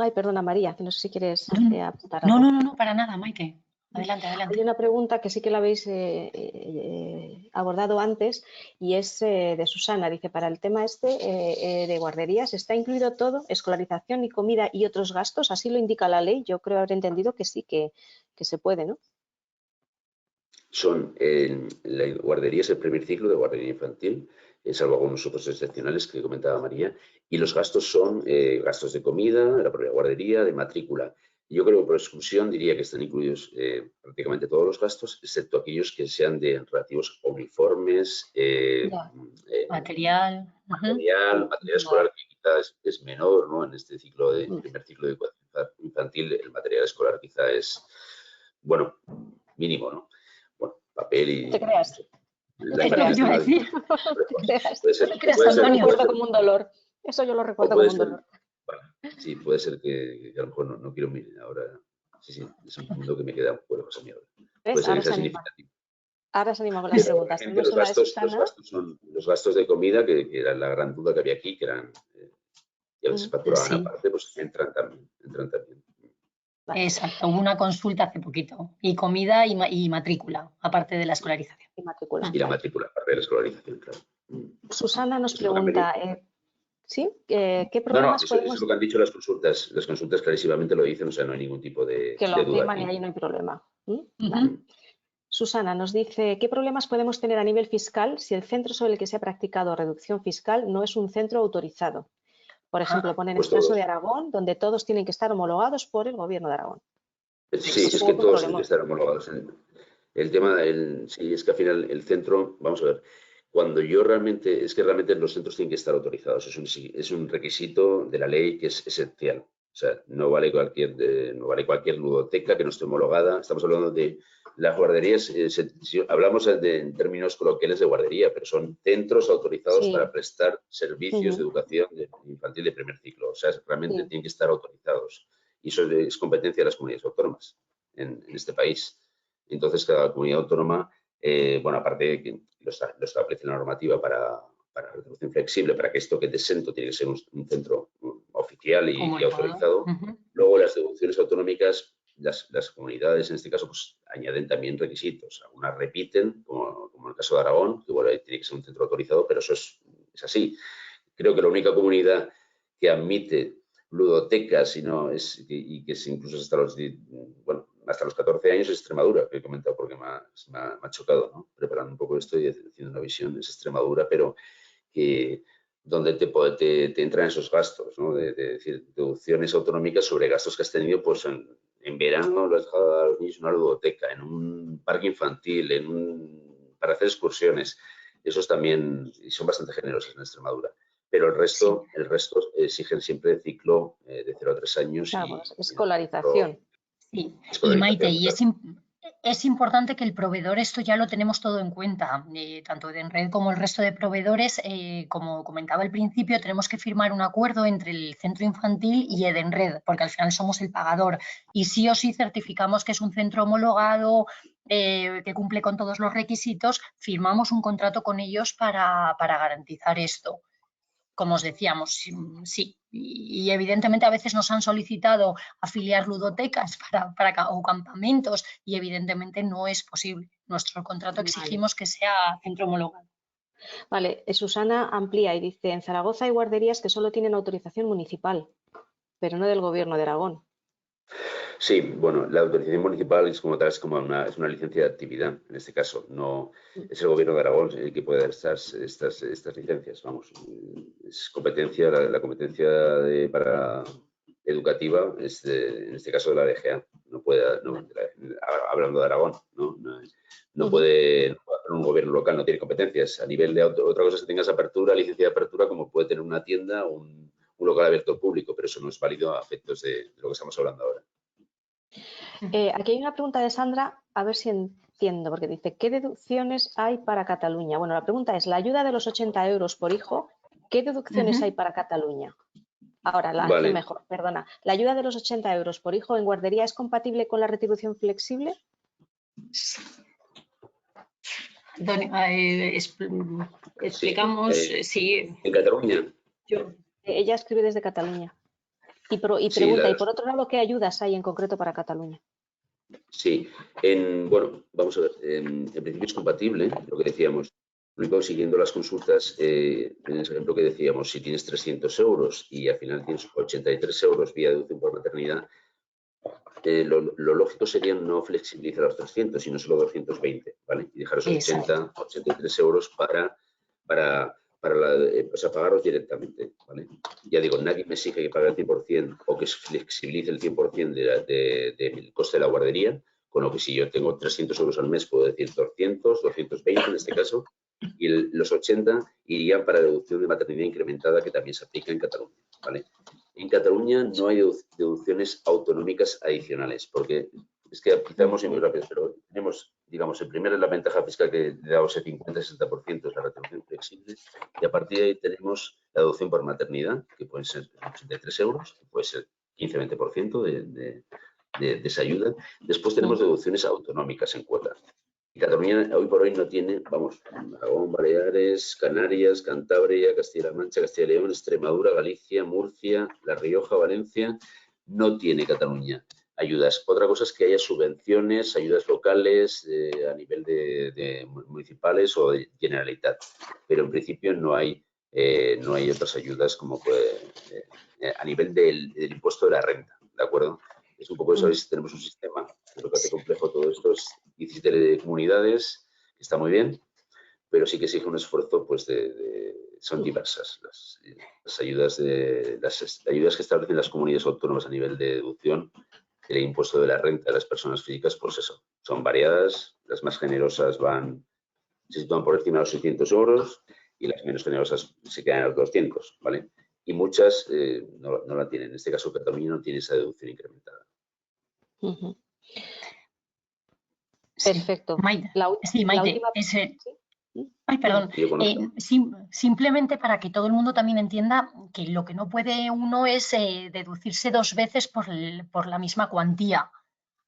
S1: Ay, perdona María, que no sé si quieres apuntar
S2: No,
S1: algo.
S2: no, no, no, para nada, Maite. Adelante,
S1: Hay
S2: adelante.
S1: una pregunta que sí que la habéis abordado antes y es de Susana. Dice, para el tema de guarderías, ¿está incluido todo? Escolarización y comida y otros gastos, así lo indica la ley. Yo creo haber entendido que sí, que se puede, ¿no?
S3: La guardería es el primer ciclo de guardería infantil, salvo algunos otros excepcionales que comentaba María, y los gastos son gastos de comida, de la propia guardería, de matrícula. Yo creo que por exclusión diría que están incluidos prácticamente todos los gastos, excepto aquellos que sean de relativos a uniformes,
S2: Ya. Material.
S3: material escolar que quizás es menor, ¿no? En este
S1: Mm.
S3: primer ciclo de educación infantil, el material escolar quizá es, bueno, mínimo, ¿no? Bueno, papel
S1: No te
S3: y, no
S1: creas.
S3: sé. La imagen
S2: Te iba a decir.
S3: puede ser,
S2: No creas,
S3: puede ser,
S1: Lo
S2: Antonio.
S1: recuerdo como un dolor. Eso yo lo
S3: o
S1: recuerdo
S3: puede
S1: como un
S3: ser,
S1: dolor.
S3: bueno, sí, puede ser que a lo mejor no quiero mirar ahora. Sí, es un mundo que me queda un poco lejos a mí ahora. Puede
S1: ¿Ves?
S3: ser que sea significativo.
S1: Ahora se anima con las
S3: Pero
S1: preguntas.
S3: realmente
S1: Tenemos una de Susana.
S3: los gastos de comida, que era la gran duda que había aquí, que eran, y a veces facturaban
S2: Sí,
S3: aparte, pues entran también.
S1: Vale,
S2: exacto. Hubo una consulta hace poquito. Y comida y matrícula, aparte de la escolarización.
S1: y matrícula.
S3: Y la
S1: Vale.
S3: matrícula, aparte de la escolarización, claro.
S1: Susana nos
S3: Es lo que han venido.
S1: pregunta, ¿sí? ¿Qué
S3: No,
S1: problemas
S3: eso es
S1: podemos...?
S3: lo que han dicho las consultas. Las consultas clarísimamente lo dicen, o sea, no hay ningún tipo
S1: Que lo
S3: de duda
S1: afirman y
S3: aquí.
S1: ahí no hay problema. Vale.
S2: Ujú.
S1: Susana nos dice, ¿qué problemas podemos tener a nivel fiscal si el centro sobre el que se ha practicado reducción fiscal no es un centro autorizado? Por ejemplo,
S2: Ah,
S1: ponen el
S3: Pues
S1: caso de
S3: todos.
S1: Aragón, donde todos tienen que estar homologados por el gobierno de Aragón.
S3: Sí,
S1: Eso
S3: es que
S1: supongo que un
S3: todos tienen que
S1: problemón.
S3: estar homologados. El tema, sí, es que al final el centro, vamos a ver, cuando yo realmente, es que realmente los centros tienen que estar autorizados, es un requisito de la ley que es esencial. O sea, no vale cualquier ludoteca que no esté homologada. Estamos hablando de las guarderías, si hablamos en términos coloquiales de guardería, pero son centros autorizados
S1: Sí.
S3: para prestar servicios de educación infantil de primer ciclo. O sea, realmente
S1: Sí.
S3: tienen que estar autorizados. Y eso es competencia de las comunidades autónomas en este país. Entonces, cada comunidad autónoma, bueno, aparte de que lo establece la normativa para retribución flexible, para que esto quede exento, tiene que ser un centro oficial y
S2: homologado.
S3: autorizado.
S2: Ujú.
S3: Luego, las deducciones autonómicas, las comunidades, en este caso, pues añaden también requisitos. Algunas repiten, como en el caso de Aragón, que bueno, ahí tiene que ser un centro autorizado, pero eso es así. Creo que la única comunidad que admite ludotecas y que incluso hasta los 14 años es Extremadura, que he comentado porque me ha chocado, ¿no? Preparando un poco esto y haciendo una visión, es Extremadura, pero que donde te entran esos gastos, ¿no? De decir, deducciones autonómicas sobre gastos que has tenido, pues en verano lo has dejado a los niños en una ludoteca, en un parque infantil, para hacer excursiones. Esos también son bastante generosos en Extremadura. Pero
S2: Sí.
S3: el resto exigen siempre ciclo de 0 a 3 años
S1: Claro,
S3: y
S1: escolarización.
S2: Sí, y Maite,
S3: escolarización, claro.
S2: es importante que el proveedor, esto ya lo tenemos todo en cuenta, tanto Edenred como el resto de proveedores, como comentaba al principio, tenemos que firmar un acuerdo entre el centro infantil y Edenred, porque al final somos el pagador, y sí o sí certificamos que es un centro homologado, que cumple con todos los requisitos, firmamos un contrato con ellos para garantizar esto. Como os decíamos, sí. Y evidentemente a veces nos han solicitado afiliar ludotecas o campamentos y evidentemente no es posible. Nuestro contrato
S1: Vale.
S2: exigimos que sea centro homologado.
S1: Vale, Susana amplía y dice, en Zaragoza hay guarderías que solo tienen autorización municipal, pero no del gobierno de Aragón.
S3: Sí, bueno, la autorización municipal es como tal, es una licencia de actividad, en este caso. No es el gobierno de Aragón el que puede dar estas licencias. Vamos, es competencia, la competencia para educativa es en este caso de la DGA. No puede,
S1: Vale.
S3: hablando de Aragón, no puede hacer un gobierno local, no tiene competencias. A nivel de otra cosa es que tengas apertura, licencia de apertura, como puede tener una tienda o un local abierto al público, pero eso no es válido a efectos de lo que estamos hablando ahora.
S1: Aquí hay una pregunta de Sandra, a ver si entiendo, porque dice, ¿qué deducciones hay para Cataluña? Bueno, la pregunta es, la ayuda de los 80 euros por hijo, ¿qué deducciones hay para Cataluña? Ahora, la hace
S3: Vale.
S1: mejor, perdona. ¿La ayuda de los 80 euros por hijo en guardería es compatible con la retribución flexible?
S2: Antonio,
S3: Sí,
S2: explicamos, sí.
S3: en Cataluña.
S1: Ella escribe desde Cataluña. Y
S3: Sí,
S1: pregunta, y por otro lado, ¿qué ayudas hay en concreto para Cataluña?
S3: sí. Bueno, vamos a ver. En principio es compatible, lo que decíamos. Lo único, siguiendo las consultas, en el ejemplo que decíamos, si tienes 300 euros y al final tienes 83 euros vía deducción por maternidad, lo lógico sería no flexibilizar los 300, sino solo 220, ¿vale? Y dejar esos
S2: Exacto.
S3: 83 euros para o sea, pagarlos directamente, ¿vale? Ya digo, nadie me exige que pague el 100% o que flexibilice el 100% del coste de la guardería, con lo que si yo tengo 300 euros al mes, puedo decir 200, 220 en este caso, y los 80 irían para deducción de maternidad incrementada, que también se aplica en Cataluña, ¿vale? En Cataluña no hay deducciones autonómicas adicionales, porque es que quizá hemos ido muy rápido, pero tenemos digamos, el primero es la ventaja fiscal que le damos el 50-60%, es la retribución flexible, y a partir de ahí tenemos la deducción por maternidad, que pueden ser 83 euros, que puede ser 15-20% de esa ayuda. Después tenemos deducciones autonómicas en cuota. Y Cataluña hoy por hoy no tiene, vamos, Aragón, Baleares, Canarias, Cantabria, Castilla-La Mancha, Castilla y León, Extremadura, Galicia, Murcia, La Rioja, Valencia, no tiene Cataluña ayudas. Otra cosa es que haya subvenciones, ayudas locales a nivel de municipales o de Generalitat, pero en principio no hay otras ayudas como a nivel del impuesto de la renta, ¿de acuerdo? Es un poco eso, tenemos un sistema que lo que hace complejo todo esto es 17 comunidades, que está muy bien, pero sí que exige un esfuerzo, pues son diversas las ayudas que establecen las comunidades autónomas a nivel de deducción del impuesto de la renta de las personas físicas, pues eso, son variadas, las más generosas se sitúan por encima de los 600 euros y las menos generosas se quedan a los 200, ¿vale? Y muchas no la tienen. En este caso, Cataluña no tiene esa deducción incrementada.
S1: Perfecto.
S2: Maite, Ay, perdón. Simplemente para que todo el mundo también entienda que lo que no puede uno es deducirse 2 veces por la misma cuantía.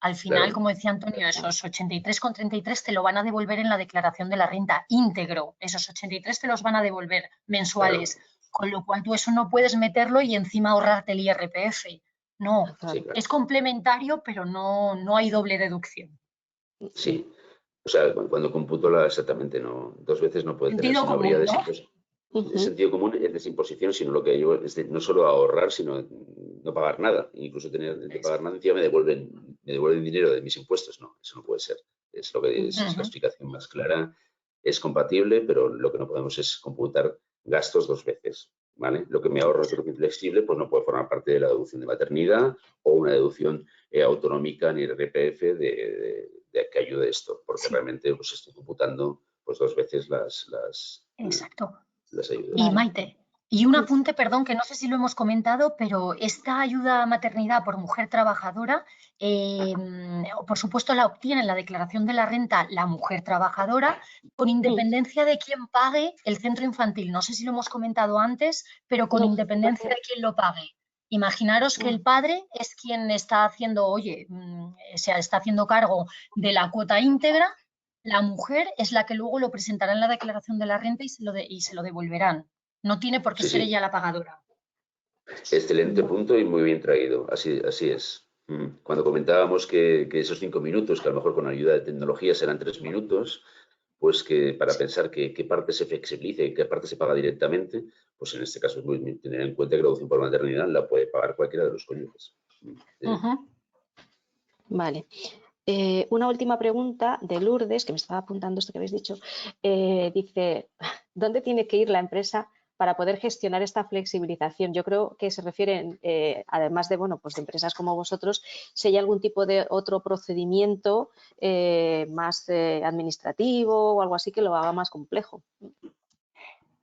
S2: Al final, claro, como decía Antonio, esos 83,33 te lo van a devolver en la declaración de la renta íntegro. Esos 83 te los van a devolver mensuales. Claro. Con lo cual tú eso no puedes meterlo y encima ahorrarte el IRPF. No, sí, claro. Es complementario, pero no hay doble deducción.
S3: Sí. O sea, cuando computo exactamente, no, 2 veces no puede tener, sino habría de sentido común, es desimposición, sino lo que yo es no solo ahorrar, sino no pagar nada. Incluso tener de pagar nada, encima me devuelven dinero de mis impuestos. No, eso no puede ser. Es lo que es la explicación más clara. Es compatible, pero lo que no podemos es computar gastos 2 veces. ¿Vale? Lo que me ahorro en deducción flexible, pues no puede formar parte de la deducción de maternidad o una deducción autonómica ni IRPF de que ayude esto, porque realmente pues estoy computando pues 2 veces las ayudas.
S2: Y Maite, y un apunte, perdón, que no sé si lo hemos comentado, pero esta ayuda a maternidad por mujer trabajadora, por supuesto la obtiene en la declaración de la renta la mujer trabajadora, con independencia de quién pague el centro infantil. No sé si lo hemos comentado antes, pero con independencia de quién lo pague. Imaginaros que el padre es quien está haciendo, se está haciendo cargo de la cuota íntegra, la mujer es la que luego lo presentará en la declaración de la renta y se lo devolverán. No tiene por qué ser ella la pagadora.
S3: Excelente punto y muy bien traído. Así es. Cuando comentábamos que esos 5 minutos, que a lo mejor con ayuda de tecnología serán 3 minutos, pues que para pensar qué parte se flexibilice y qué parte se paga directamente, pues en este caso es muy tener en cuenta que la deducción por maternidad la puede pagar cualquiera de los cónyuges.
S1: Vale. Una última pregunta de Lourdes, que me estaba apuntando esto que habéis dicho. Dice, ¿dónde tiene que ir la empresa para poder gestionar esta flexibilización? Yo creo que se refieren, además de, pues de empresas como vosotros, si hay algún tipo de otro procedimiento más administrativo o algo así que lo haga más complejo.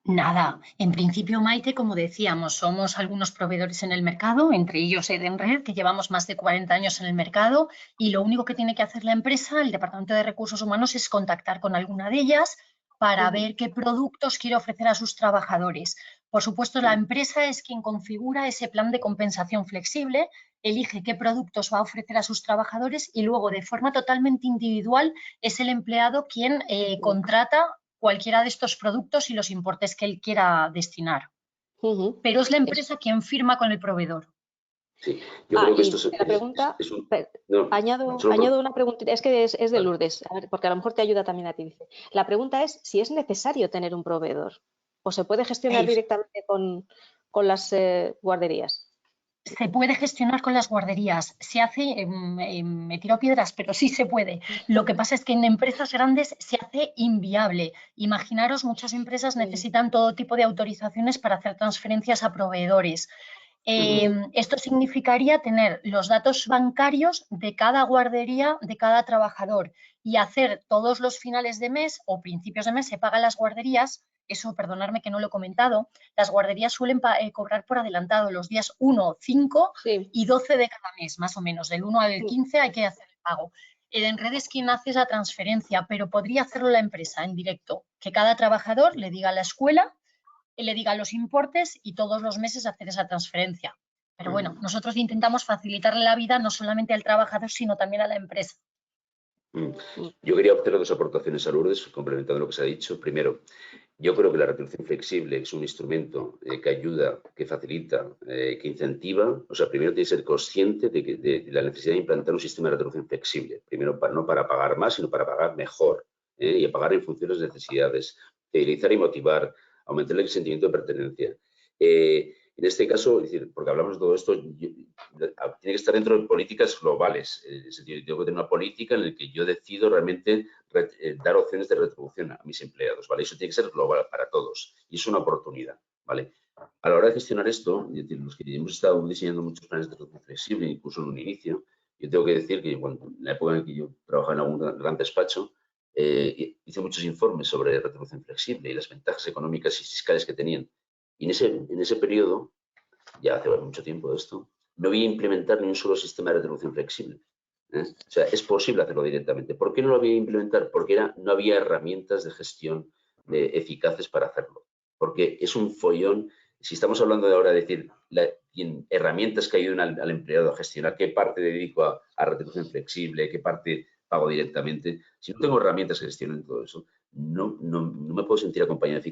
S2: Nada, en principio, Maite, como decíamos, somos algunos proveedores en el mercado, entre ellos Edenred, que llevamos más de 40 años en el mercado, y lo único que tiene que hacer la empresa, el Departamento de Recursos Humanos, es contactar con alguna de ellas para ver qué productos quiere ofrecer a sus trabajadores. Por supuesto, la empresa es quien configura ese plan de compensación flexible, elige qué productos va a ofrecer a sus trabajadores y luego, de forma totalmente individual, es el empleado quien contrata cualquiera de estos productos y los importes que él quiera destinar. Pero es la empresa quien firma con el proveedor.
S3: Sí, yo creo que esto es...
S1: La pregunta, añado una pregunta, es que es de Lourdes, porque a lo mejor te ayuda también a ti. Dice. La pregunta es si es necesario tener un proveedor o se puede gestionar directamente con las guarderías.
S2: Se puede gestionar con las guarderías, se hace, me tiro piedras, pero sí se puede. Lo que pasa es que en empresas grandes se hace inviable. Imaginaros, muchas empresas necesitan todo tipo de autorizaciones para hacer transferencias a proveedores. Esto significaría tener los datos bancarios de cada guardería, de cada trabajador y hacer todos los finales de mes o principios de mes se pagan las guarderías. Eso, perdonadme que no lo he comentado, las guarderías suelen cobrar por adelantado los días 1, 5 y 12 de cada mes, más o menos. Del 1 al 15 hay que hacer el pago. Edenred es quien hace esa transferencia, pero podría hacerlo la empresa en directo, que cada trabajador le diga a la escuela, le diga los importes y todos los meses hacer esa transferencia. Pero bueno, nosotros intentamos facilitarle la vida no solamente al trabajador, sino también a la empresa.
S3: Yo quería hacer dos aportaciones a Lourdes, complementando lo que se ha dicho. Primero, yo creo que la retribución flexible es un instrumento que ayuda, que facilita, que incentiva. O sea, primero tienes que ser consciente de la necesidad de implantar un sistema de retribución flexible. Primero, no para pagar más, sino para pagar mejor. Y a pagar en función de las necesidades. Fidelizar y motivar, aumentar el sentimiento de pertenencia. En este caso, es decir, porque hablamos de todo esto, tiene que estar dentro de políticas globales. Es decir, tengo que tener una política en la que yo decido realmente dar opciones de retribución a mis empleados, ¿vale? Eso tiene que ser global para todos y es una oportunidad, ¿vale? A la hora de gestionar esto, es decir, los que hemos estado diseñando muchos planes de retribución flexible, incluso en un inicio, yo tengo que decir que en la época en que yo trabajaba en algún gran despacho, hice muchos informes sobre retribución flexible y las ventajas económicas y fiscales que tenían. Y en ese periodo, ya hace mucho tiempo de esto, no voy a implementar ni un solo sistema de retribución flexible. O sea, es posible hacerlo directamente. ¿Por qué no lo voy a implementar? Porque no había herramientas de gestión eficaces para hacerlo. Porque es un follón. Si estamos hablando de ahora de decir herramientas que ayuden al empleado a gestionar qué parte dedico a retribución flexible, qué parte pago directamente, si no tengo herramientas que gestionen todo eso, no me puedo sentir acompañado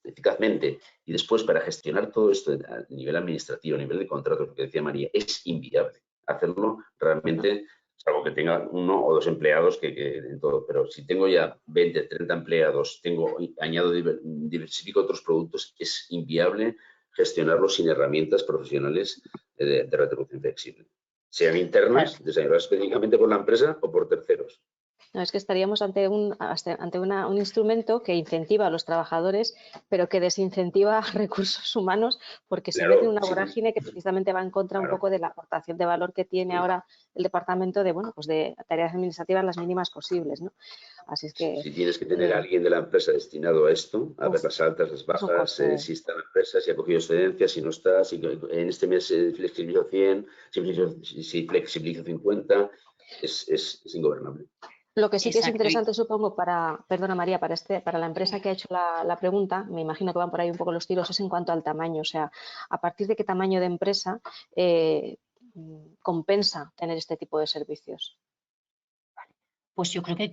S3: eficazmente. Y después, para gestionar todo esto a nivel administrativo, a nivel de contratos, lo que decía María, es inviable hacerlo realmente, salvo que tenga uno o dos empleados en todo. Pero si tengo ya 20, 30 empleados, añado, diversifico otros productos, es inviable gestionarlo sin herramientas profesionales de retribución flexible. Sean internas, diseñadas específicamente por la empresa o por terceros.
S1: No, es que estaríamos ante un instrumento que incentiva a los trabajadores, pero que desincentiva a recursos humanos porque se mete en una vorágine que precisamente va en contra un poco de la aportación de valor que tiene ahora el departamento de tareas administrativas las mínimas posibles, ¿no? Así es que...
S3: Si tienes que tener a alguien de la empresa destinado a esto, a ver las altas, las bajas, si está en la empresa, si ha cogido excedencia, si no está, si en este mes flexibilizo 100, si flexibilizo 50, es ingobernable.
S1: Lo que sí que es interesante, supongo, perdona María, para la empresa que ha hecho la pregunta, me imagino que van por ahí un poco los tiros, es en cuanto al tamaño. O sea, ¿a partir de qué tamaño de empresa compensa tener este tipo de servicios?
S2: Pues yo creo que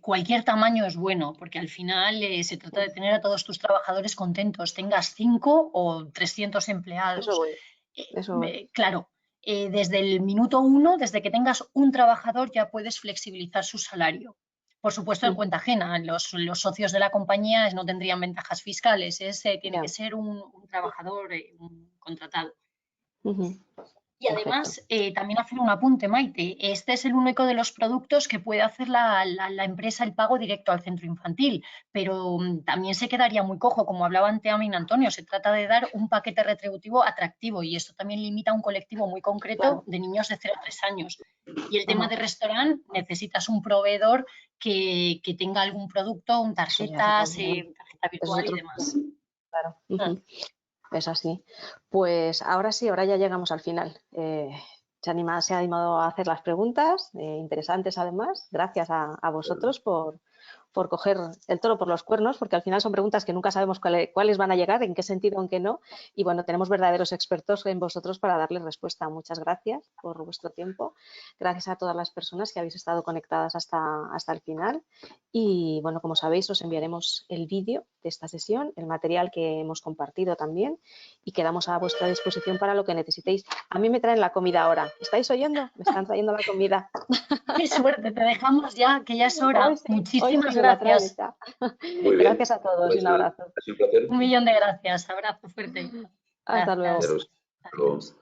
S2: cualquier tamaño es bueno, porque al final se trata de tener a todos tus trabajadores contentos, tengas 5 o 300 empleados.
S1: Eso voy.
S2: Claro. Desde el minuto 1, desde que tengas un trabajador, ya puedes flexibilizar su salario. Por supuesto, en cuenta ajena. Los socios de la compañía no tendrían ventajas fiscales. Tiene que ser un trabajador contratado. Y además, también hacer un apunte, Maite. Este es el único de los productos que puede hacer la empresa el pago directo al centro infantil, pero también se quedaría muy cojo, como hablaba también Antonio. Se trata de dar un paquete retributivo atractivo y esto también limita a un colectivo muy concreto de niños de 0 a 3 años. Y el tema de restaurante, necesitas un proveedor que tenga algún producto, tarjeta virtual y demás.
S1: Claro. Es así. Pues ahora sí, ahora ya llegamos al final. Se ha animado a hacer las preguntas, interesantes además. Gracias a vosotros por coger el toro por los cuernos, porque al final son preguntas que nunca sabemos cuáles van a llegar, en qué sentido, en qué no. Y bueno, tenemos verdaderos expertos en vosotros para darles respuesta. Muchas gracias por vuestro tiempo. Gracias a todas las personas que habéis estado conectadas hasta el final. Y bueno, como sabéis, os enviaremos el vídeo de esta sesión, el material que hemos compartido también y quedamos a vuestra disposición para lo que necesitéis. A mí me traen la comida ahora. ¿Estáis oyendo? Me están trayendo la comida.
S2: ¡Qué suerte! Te dejamos ya, que ya es hora. Muchísimas gracias.
S1: Gracias a todos y un abrazo.
S2: Un millón de gracias. Abrazo fuerte.
S1: Hasta luego.
S2: Adiós.